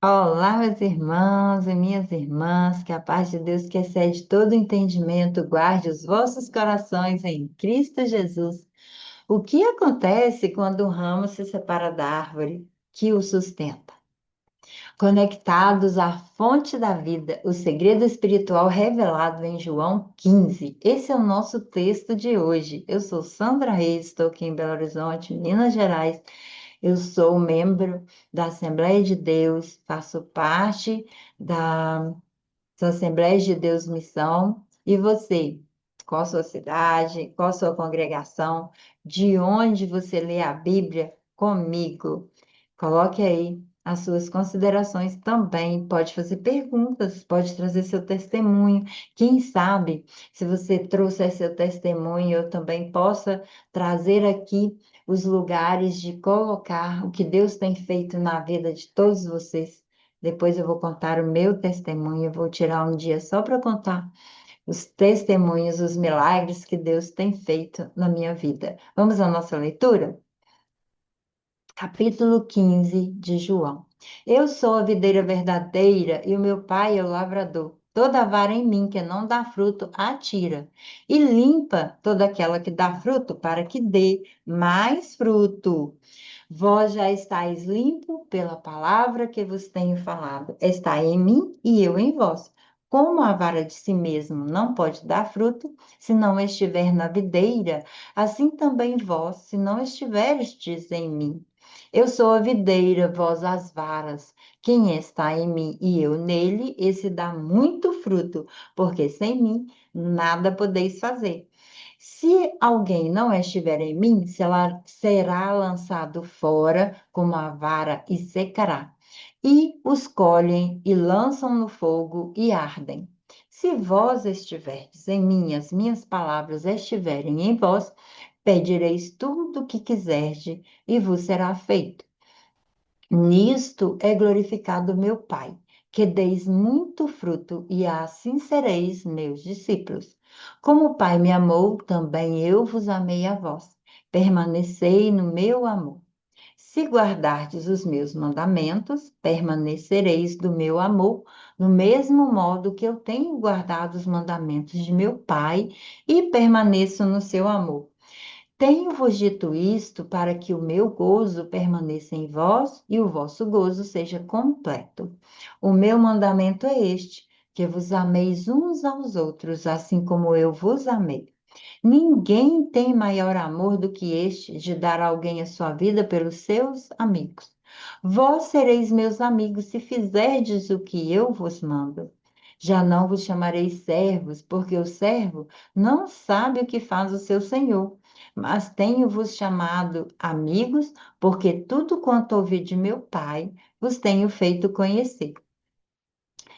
Olá, meus irmãos e minhas irmãs, que a paz de Deus que excede todo entendimento guarde os vossos corações em Cristo Jesus. O que acontece quando o ramo se separa da árvore que o sustenta? Conectados à fonte da vida, o segredo espiritual revelado em João 15. Esse é o nosso texto de hoje. Eu sou Sandra Reis, estou aqui em Belo Horizonte, Minas Gerais. Eu sou membro da Assembleia de Deus, faço parte da Assembleia de Deus Missão. E você? Qual a sua cidade? Qual a sua congregação? De onde você lê a Bíblia comigo? Coloque aí as suas considerações também. Pode fazer perguntas, pode trazer seu testemunho. Quem sabe, se você trouxer seu testemunho, eu também possa trazer aqui os lugares de colocar o que Deus tem feito na vida de todos vocês. Depois eu vou contar o meu testemunho, eu vou tirar um dia só para contar os testemunhos, os milagres que Deus tem feito na minha vida. Vamos à nossa leitura? Capítulo 15 de João. Eu sou a videira verdadeira e o meu pai é o lavrador. Toda vara em mim que não dá fruto, atira, e limpa toda aquela que dá fruto, para que dê mais fruto. Vós já estáis limpo pela palavra que vos tenho falado. Está em mim e eu em vós. Como a vara de si mesmo não pode dar fruto, se não estiver na videira, assim também vós, se não estiverestes em mim. Eu sou a videira, vós as varas. Quem está em mim e eu nele, esse dá muito fruto, porque sem mim nada podeis fazer. Se alguém não estiver em mim, será lançado fora como a vara e secará. E os colhem e lançam no fogo e ardem. Se vós estiverdes em mim, as minhas palavras estiverem em vós, pedireis tudo o que quiserdes e vos será feito. Nisto é glorificado meu Pai, que deis muito fruto, e assim sereis meus discípulos. Como o Pai me amou, também eu vos amei a vós. Permanecei no meu amor. Se guardardes os meus mandamentos, permanecereis do meu amor, no mesmo modo que eu tenho guardado os mandamentos de meu Pai e permaneço no seu amor. Tenho-vos dito isto para que o meu gozo permaneça em vós e o vosso gozo seja completo. O meu mandamento é este, que vos ameis uns aos outros, assim como eu vos amei. Ninguém tem maior amor do que este, de dar a alguém a sua vida pelos seus amigos. Vós sereis meus amigos se fizerdes o que eu vos mando. Já não vos chamarei servos, porque o servo não sabe o que faz o seu senhor. Mas tenho-vos chamado amigos, porque tudo quanto ouvi de meu Pai vos tenho feito conhecer.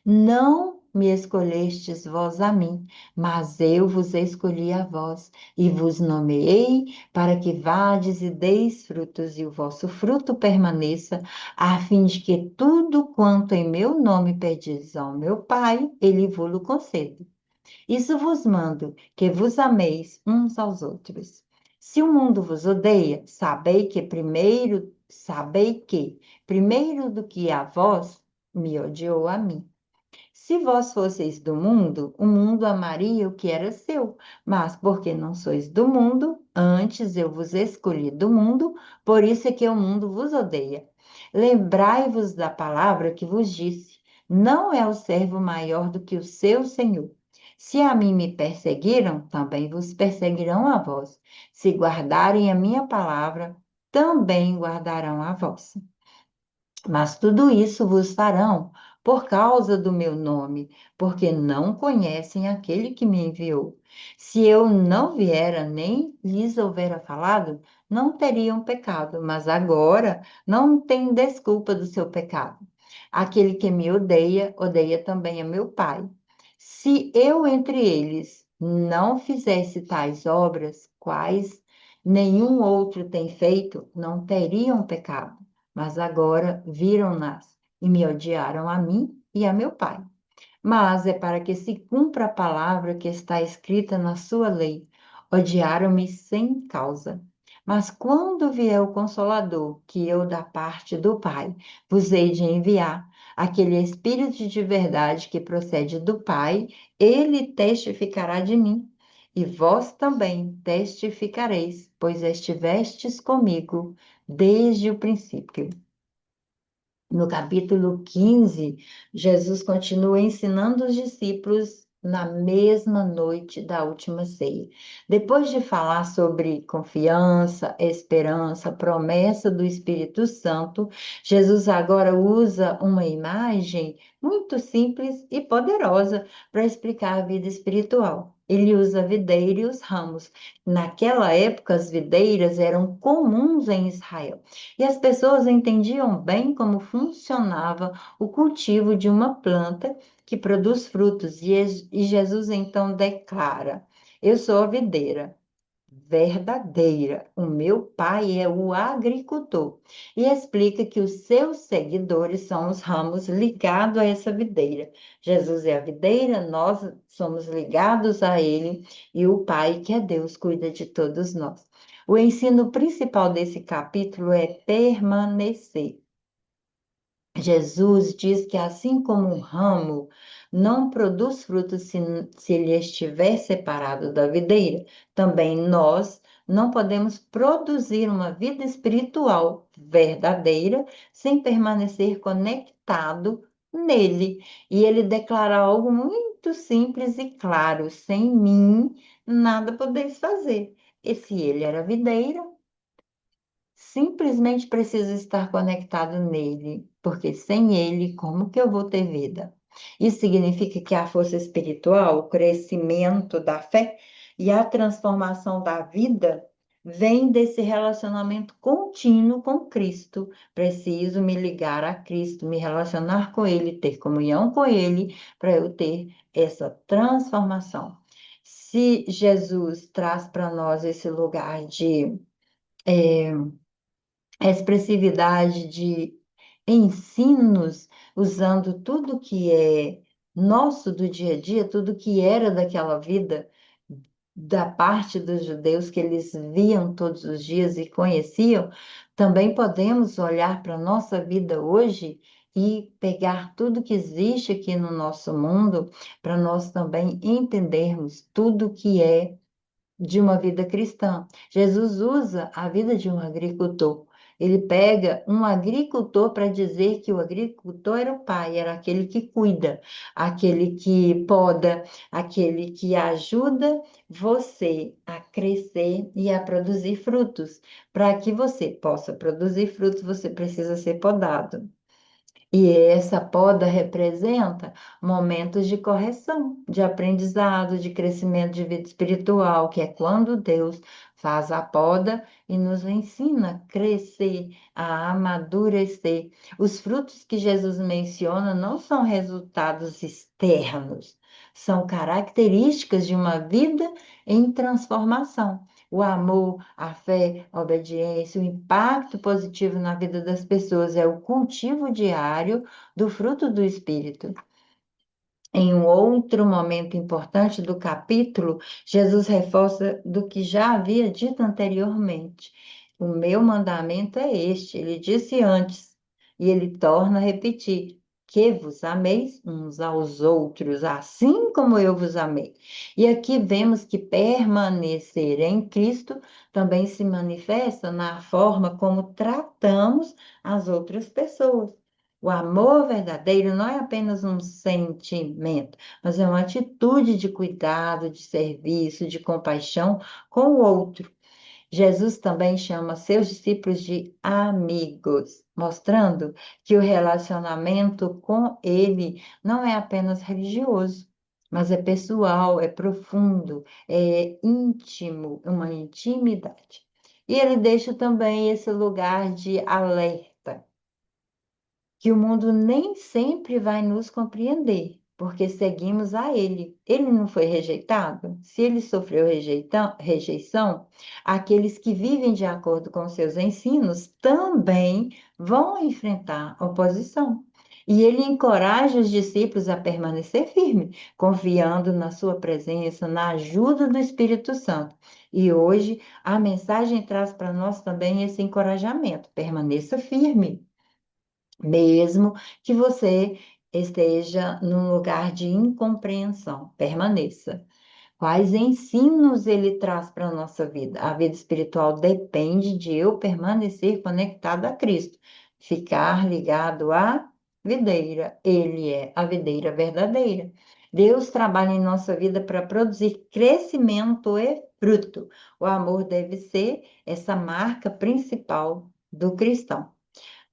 Não me escolhestes vós a mim, mas eu vos escolhi a vós, e vos nomeei para que vades e deis frutos, e o vosso fruto permaneça, a fim de que tudo quanto em meu nome pedis ao meu Pai, ele vos conceda. Isso vos mando, que vos ameis uns aos outros. Se o mundo vos odeia, primeiro do que a vós, me odiou a mim. Se vós fosseis do mundo, o mundo amaria o que era seu, mas porque não sois do mundo, antes eu vos escolhi do mundo, por isso é que o mundo vos odeia. Lembrai-vos da palavra que vos disse: não é o servo maior do que o seu senhor. Se a mim me perseguiram, também vos perseguirão a vós. Se guardarem a minha palavra, também guardarão a vossa. Mas tudo isso vos farão por causa do meu nome, porque não conhecem aquele que me enviou. Se eu não viera nem lhes houvera falado, não teriam pecado, mas agora não tem desculpa do seu pecado. Aquele que me odeia, odeia também a meu Pai. Se eu entre eles não fizesse tais obras, quais nenhum outro tem feito, não teriam pecado, mas agora viram-nas e me odiaram a mim e a meu Pai. Mas é para que se cumpra a palavra que está escrita na sua lei. Odiaram-me sem causa. Mas quando vier o Consolador, que eu da parte do Pai vos hei de enviar, aquele Espírito de verdade que procede do Pai, ele testificará de mim. E vós também testificareis, pois estivestes comigo desde o princípio. No capítulo 15, Jesus continua ensinando os discípulos na mesma noite da última ceia. Depois de falar sobre confiança, esperança, promessa do Espírito Santo, Jesus agora usa uma imagem muito simples e poderosa para explicar a vida espiritual. Ele usa a videira e os ramos. Naquela época, as videiras eram comuns em Israel. E as pessoas entendiam bem como funcionava o cultivo de uma planta que produz frutos. E Jesus então declara: Eu sou a videira verdadeira, o meu pai é o agricultor. E explica que os seus seguidores são os ramos ligados a essa videira. Jesus é a videira, nós somos ligados a ele, e o Pai, que é Deus, cuida de todos nós. O ensino principal desse capítulo é permanecer. Jesus diz que assim como um ramo não produz frutos se ele estiver separado da videira, também nós não podemos produzir uma vida espiritual verdadeira sem permanecer conectado nele. E ele declara algo muito simples e claro: sem mim nada podeis fazer. E se ele era a videira, simplesmente preciso estar conectado nele, porque sem ele, como que eu vou ter vida? Isso significa que a força espiritual, o crescimento da fé e a transformação da vida vem desse relacionamento contínuo com Cristo. Preciso me ligar a Cristo, me relacionar com Ele, ter comunhão com Ele, para eu ter essa transformação. Se Jesus traz para nós esse lugar de a expressividade de ensinos, usando tudo que é nosso do dia a dia, tudo que era daquela vida, da parte dos judeus que eles viam todos os dias e conheciam, também podemos olhar para a nossa vida hoje e pegar tudo que existe aqui no nosso mundo, para nós também entendermos tudo que é de uma vida cristã. Jesus usa a vida de um agricultor. Ele pega um agricultor para dizer que o agricultor era o pai, era aquele que cuida, aquele que poda, aquele que ajuda você a crescer e a produzir frutos. Para que você possa produzir frutos, você precisa ser podado. E essa poda representa momentos de correção, de aprendizado, de crescimento de vida espiritual, que é quando Deus faz a poda e nos ensina a crescer, a amadurecer. Os frutos que Jesus menciona não são resultados externos, são características de uma vida em transformação. O amor, a fé, a obediência, o impacto positivo na vida das pessoas é o cultivo diário do fruto do Espírito. Em um outro momento importante do capítulo, Jesus reforça do que já havia dito anteriormente. O meu mandamento é este, ele disse antes, e ele torna a repetir: que vos ameis uns aos outros, assim como eu vos amei. E aqui vemos que permanecer em Cristo também se manifesta na forma como tratamos as outras pessoas. O amor verdadeiro não é apenas um sentimento, mas é uma atitude de cuidado, de serviço, de compaixão com o outro. Jesus também chama seus discípulos de amigos, mostrando que o relacionamento com ele não é apenas religioso, mas é pessoal, é profundo, é íntimo, uma intimidade. E ele deixa também esse lugar de alerta que o mundo nem sempre vai nos compreender, porque seguimos a Ele. Ele não foi rejeitado? Se ele sofreu rejeição, aqueles que vivem de acordo com seus ensinos também vão enfrentar oposição. E ele encoraja os discípulos a permanecer firme, confiando na sua presença, na ajuda do Espírito Santo. E hoje a mensagem traz para nós também esse encorajamento: permaneça firme. mesmo que você esteja num lugar de incompreensão, permaneça. Quais ensinos ele traz para a nossa vida? A vida espiritual depende de eu permanecer conectado a Cristo, ficar ligado à videira. Ele é a videira verdadeira. Deus trabalha em nossa vida para produzir crescimento e fruto. O amor deve ser essa marca principal do cristão.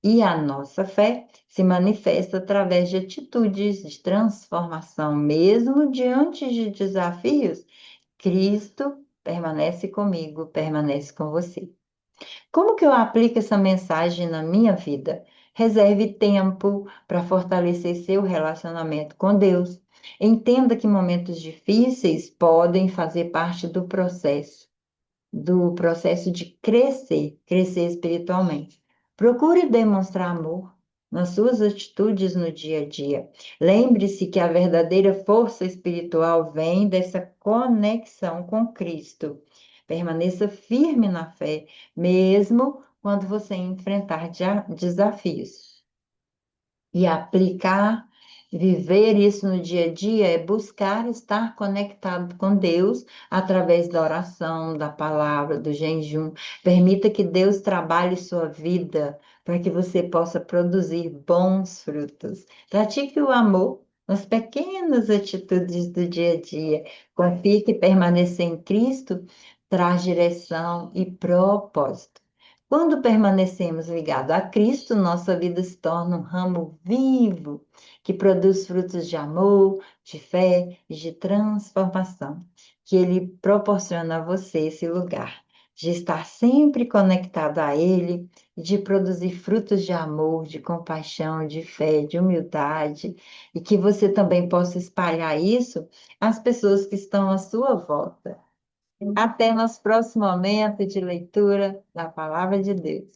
E a nossa fé se manifesta através de atitudes de transformação, mesmo diante de desafios. Cristo permanece comigo, permanece com você. Como que eu aplico essa mensagem na minha vida? Reserve tempo para fortalecer seu relacionamento com Deus. Entenda que momentos difíceis podem fazer parte do processo de crescer espiritualmente. Procure demonstrar amor nas suas atitudes no dia a dia. Lembre-se que a verdadeira força espiritual vem dessa conexão com Cristo. Permaneça firme na fé, mesmo quando você enfrentar desafios. E aplicar, viver isso no dia a dia é buscar estar conectado com Deus através da oração, da palavra, do jejum. Permita que Deus trabalhe sua vida para que você possa produzir bons frutos. Pratique o amor nas pequenas atitudes do dia a dia. Confie que permanecer em Cristo traz direção e propósito. Quando permanecemos ligados a Cristo, nossa vida se torna um ramo vivo que produz frutos de amor, de fé e de transformação. Que Ele proporciona a você esse lugar de estar sempre conectado a Ele e de produzir frutos de amor, de compaixão, de fé, de humildade, e que você também possa espalhar isso às pessoas que estão à sua volta. Até nosso próximo momento de leitura da Palavra de Deus.